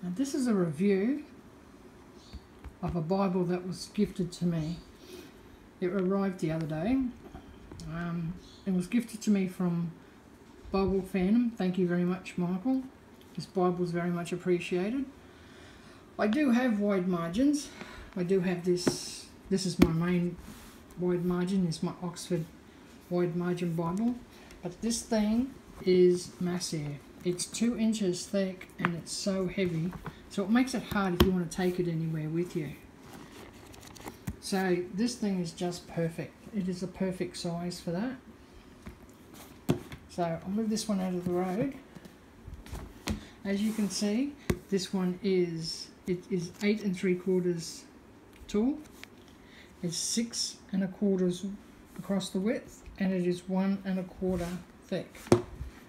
And this is a review of a Bible that was gifted to me. It arrived the other day. It was gifted to me from Bible Phantom. Thank you very much, Michael. This Bible is very much appreciated. I do have wide margins. I do have this. This is my main wide margin. It's my Oxford Wide Margin Bible. But this thing is massive. It's 2 inches thick and it's so heavy. So it makes it hard if you want to take it anywhere with you. So this thing is just perfect. It is a perfect size for that. So I'll move this one out of the road. As you can see, this one is 8 3/4 tall. It's 6 1/4 across the width, and it is 1 1/4 thick.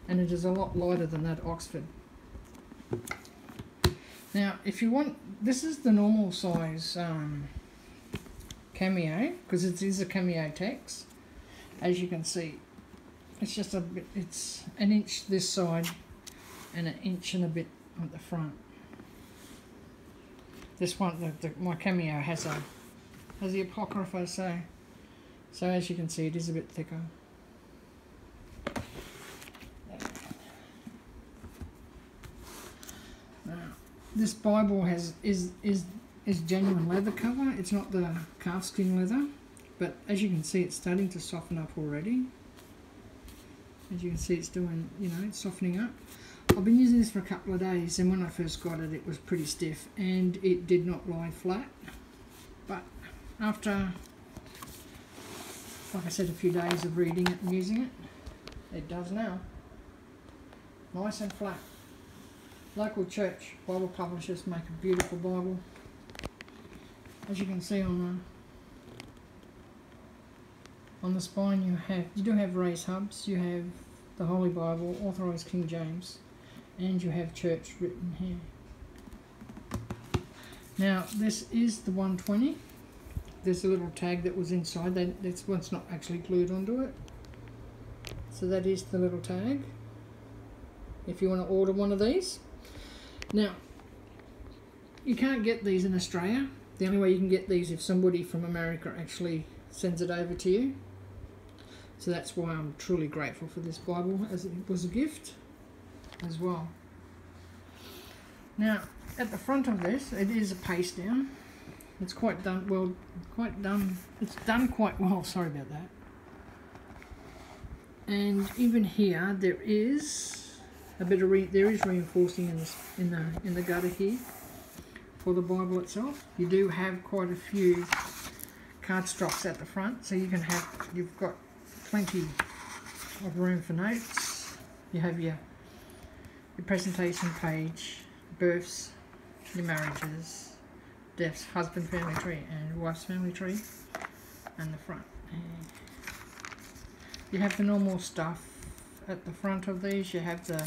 And it is a lot lighter than that Oxford. Now, if you want, this is the normal size cameo, because it is a cameo text. As you can see, it's just a bit, it's 1 inch this side and 1 inch and a bit at the front. This one, my cameo has the apocrypha, so as you can see, it is a bit thicker. Now, this Bible is genuine leather cover. It's not the calfskin leather, but as you can see, it's starting to soften up already. As you can see, it's doing, it's softening up. I've been using this for a couple of days, and when I first got it, it was pretty stiff and it did not lie flat. But after, like I said, a few days of reading it and using it, it does now. Nice and flat. Local church Bible publishers make a beautiful Bible. As you can see on the spine, you do have raised hubs. You have the Holy Bible, Authorized King James, and you have church written here. Now, this is the 120. There's a little tag that was inside. This one's not actually glued onto it. So that is the little tag, if you want to order one of these. Now, you can't get these in Australia. The only way you can get these if somebody from America actually sends it over to you. So that's why I'm truly grateful for this Bible, as it was a gift as well. Now, at the front of this, it is a paste down. It's quite done well, it's done quite well, sorry about that. And even here, there is a bit of reinforcing in the gutter here for the Bible itself. You do have quite a few cardstocks at the front, so you've got plenty of room for notes. You have your presentation page, births, your marriages, deaths, husband family tree and wife's family tree, and the front. And you have the normal stuff at the front of these. You have the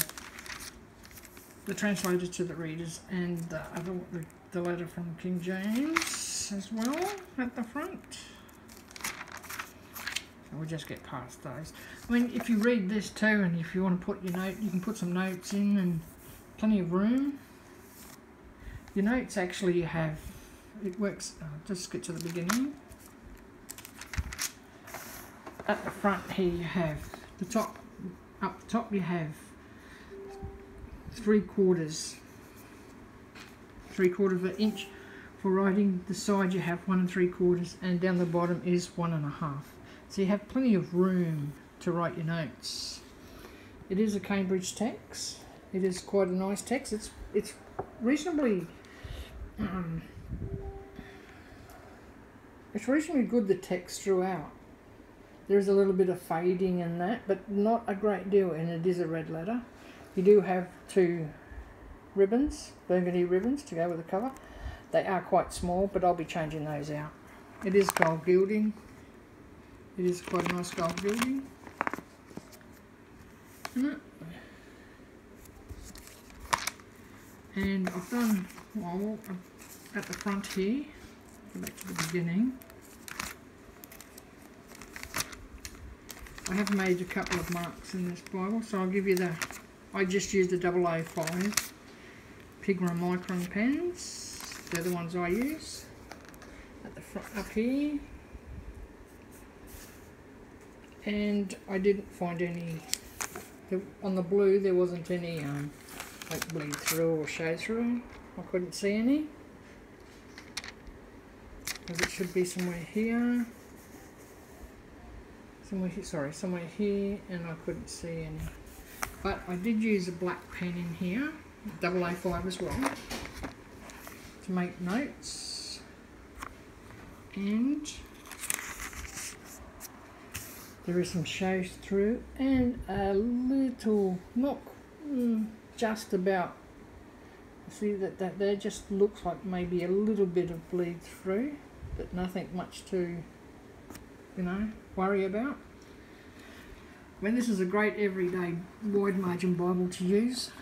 translator to the readers, and the letter from King James as well at the front. We'll just get past those. I mean, if you read this too, and if you want to put your note, you can put some notes in, and plenty of room. Your notes actually it works. Just get to the beginning. At the front here, you have up the top you have 3/4 of an inch for writing. The side you have 1 3/4, and down the bottom is 1 1/2. So you have plenty of room to write your notes. It is a Cambridge text. It is quite a nice text. It's reasonably good, the text throughout. There is a little bit of fading in that, but not a great deal, and it is a red letter. You do have 2 ribbons, burgundy ribbons, to go with the cover. They are quite small, but I'll be changing those out. It is gold gilding. It is quite a nice gold gilding. And I've done, well, at the front here, go back to the beginning, I have made a couple of marks in this Bible, so I'll give you I just used a 005 Pigma Micron pens. They're the ones I use. At the front up here. And I didn't find any, on the blue there wasn't any like bleed through or show through. I couldn't see any. Because it should be somewhere here. Somewhere here, and I couldn't see any. But I did use a black pen in here, AA5 as well, to make notes. And there is some shows through, and a little, not just about, see that there just looks like maybe a little bit of bleed through, but nothing much to, you know, worry about. I mean, this is a great everyday wide margin Bible to use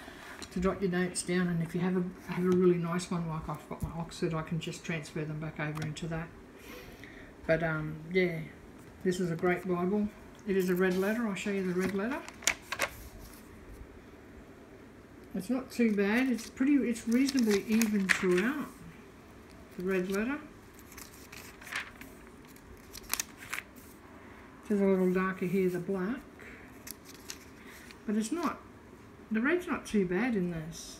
to jot your notes down, and if you have a really nice one like I've got my Oxford, I can just transfer them back over into that. But yeah, this is a great Bible. It is a red letter. I'll show you the red letter. It's not too bad. It's reasonably even throughout, the red letter. It's a little darker here, the black. But it's not, the red's not too bad in this.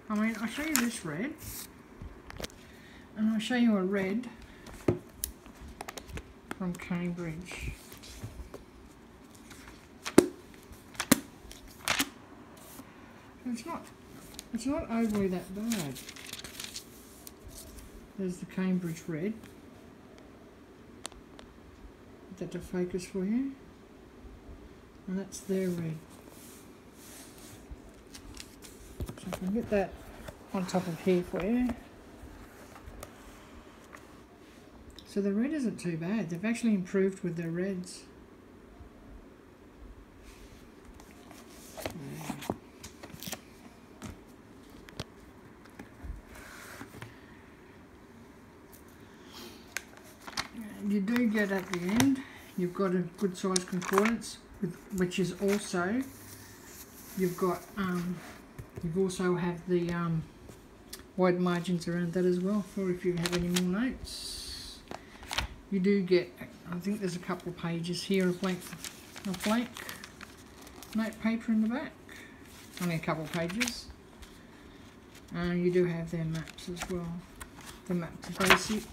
I mean, I'll show you this red. And I'll show you a red from Cambridge. It's not overly that bad. There's the Cambridge red. Get that to focus for you. And that's their red. So I can get that on top of here for you. So the red isn't too bad. They've actually improved with their reds. You do get at the end, you've got a good size concordance, which is also, you've got, you've also have the wide margins around that as well, for if you have any more notes. You do get, I think there's a couple of pages here of blank note paper in the back, only a couple of pages. You do have their maps as well. The maps are basic,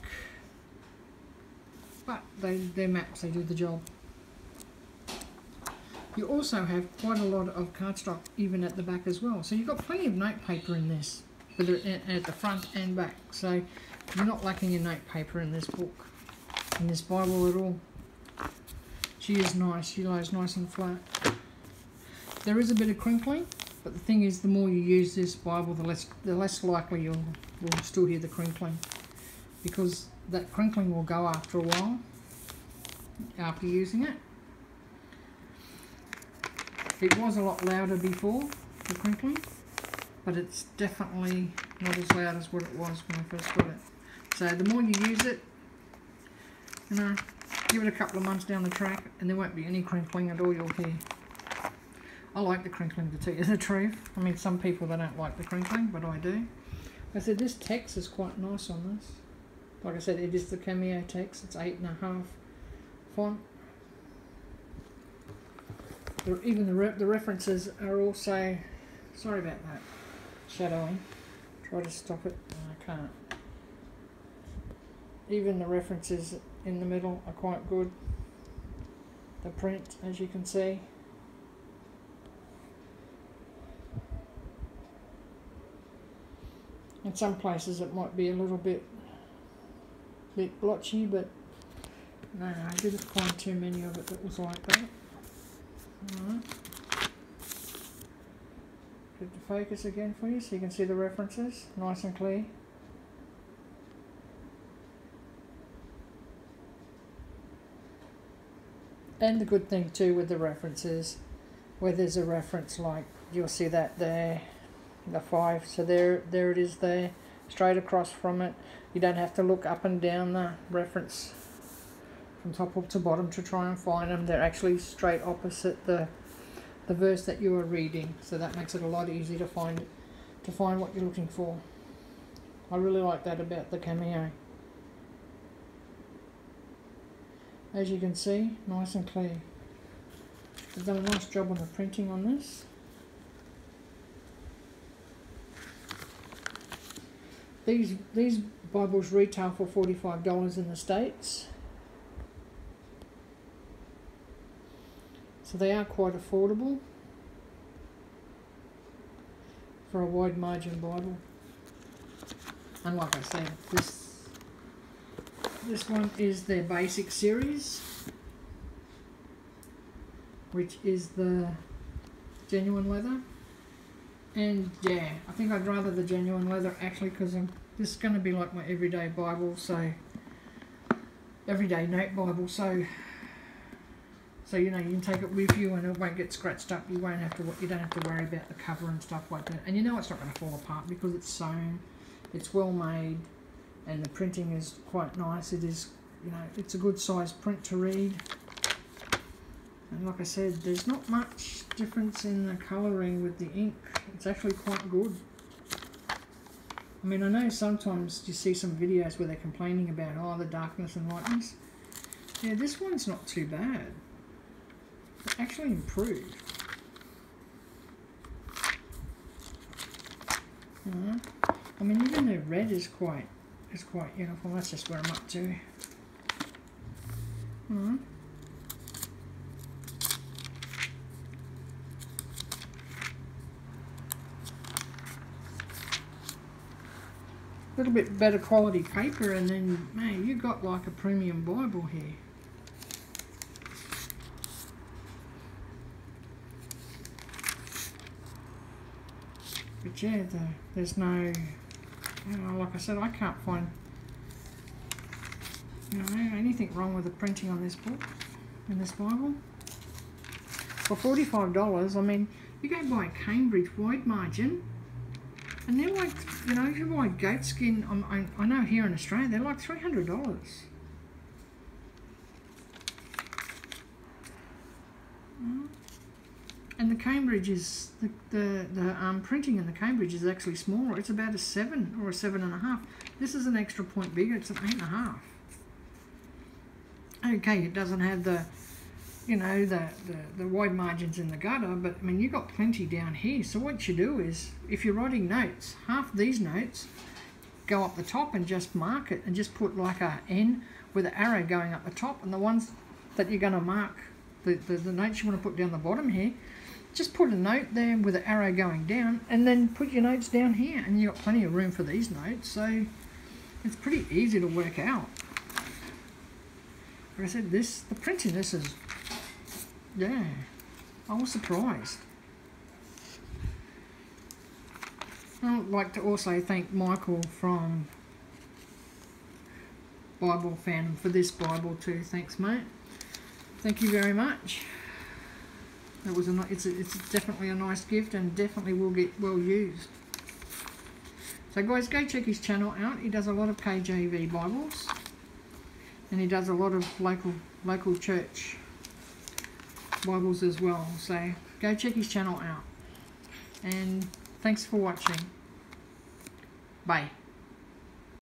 but they're maps, they do the job. You also have quite a lot of cardstock even at the back as well. So you've got plenty of note paper in this, whether at the front and back. So you're not lacking in note paper in this book, in this Bible at all. She is nice, she lays nice and flat. There is a bit of crinkling, but the thing is, the more you use this Bible, the less likely you'll still hear the crinkling, because that crinkling will go after a while, after using it. It was a lot louder before, the crinkling, but it's definitely not as loud as what it was when I first got it. So the more you use it, you know, give it a couple of months down the track and there won't be any crinkling at all you'll hear. I like the crinkling, to tell you the truth. I mean, some people, they don't like the crinkling, but I do. I said this text is quite nice on this. Like I said, it is the Cameo text. It's 8.5 font. Even the references are also, sorry about that, shadowing. Try to stop it. No, I can't. Even the references in the middle are quite good. The print, as you can see. In some places it might be a little bit blotchy, but no, I didn't find too many of it that was like that. Alright. Get the focus again for you so you can see the references nice and clear. And the good thing too with the references, where there's a reference, like you'll see that there, the 5, so there it is there, straight across from it. You don't have to look up and down the reference from top up to bottom to try and find them. They're actually straight opposite the the verse that you are reading, so that makes it a lot easier to find what you're looking for. I really like that about the Cameo. As you can see, nice and clear. They've done a nice job on the printing on this. These Bibles retail for $45 in the States. So they are quite affordable for a wide margin Bible. And like I said, this one is their basic series, which is the genuine leather. And yeah, I think I'd rather the genuine leather actually, because this is going to be like my everyday Bible, so everyday note Bible, so you know, you can take it with you and it won't get scratched up. You don't have to worry about the cover and stuff like that. And you know it's not going to fall apart because it's sewn, it's well made, and the printing is quite nice. It is, you know, it's a good size print to read. And like I said, there's not much difference in the colouring with the ink. It's actually quite good. I mean, I know sometimes you see some videos where they're complaining about, oh, the darkness and lightness. Yeah, this one's not too bad. It actually improved. I mean, even the red is quite uniform. That's just where I'm up to. A little bit better quality paper, and then, man, you got like a premium Bible here. But yeah, there's no, you know, like I said, I can't find, you know, anything wrong with the printing on this book, in this Bible. For $45, I mean, you go buy a Cambridge wide margin, and they're like, you know, if you buy goat skin, I know here in Australia, they're like $300. And the Cambridge is, the printing in the Cambridge is actually smaller. It's about a 7 or a 7.5. This is an extra point bigger. It's an 8.5. Okay, it doesn't have the, you know, the wide margins in the gutter, but I mean, you got plenty down here. So what you do is, if you're writing notes, half these notes go up the top and just mark it and just put like a N with an arrow going up the top, and the ones that you're going to mark, the notes you want to put down the bottom here, just put a note there with an arrow going down, and then put your notes down here, and you've got plenty of room for these notes, so it's pretty easy to work out. Like I said, the print in this is, yeah, I was surprised. I'd like to also thank Michael from Bible Fan for this Bible too. Thanks, mate. Thank you very much. That was it's definitely a nice gift, and definitely will get well used. So guys, go check his channel out. He does a lot of KJV Bibles, and he does a lot of local church Bibles as well. So go check his channel out, and thanks for watching. Bye.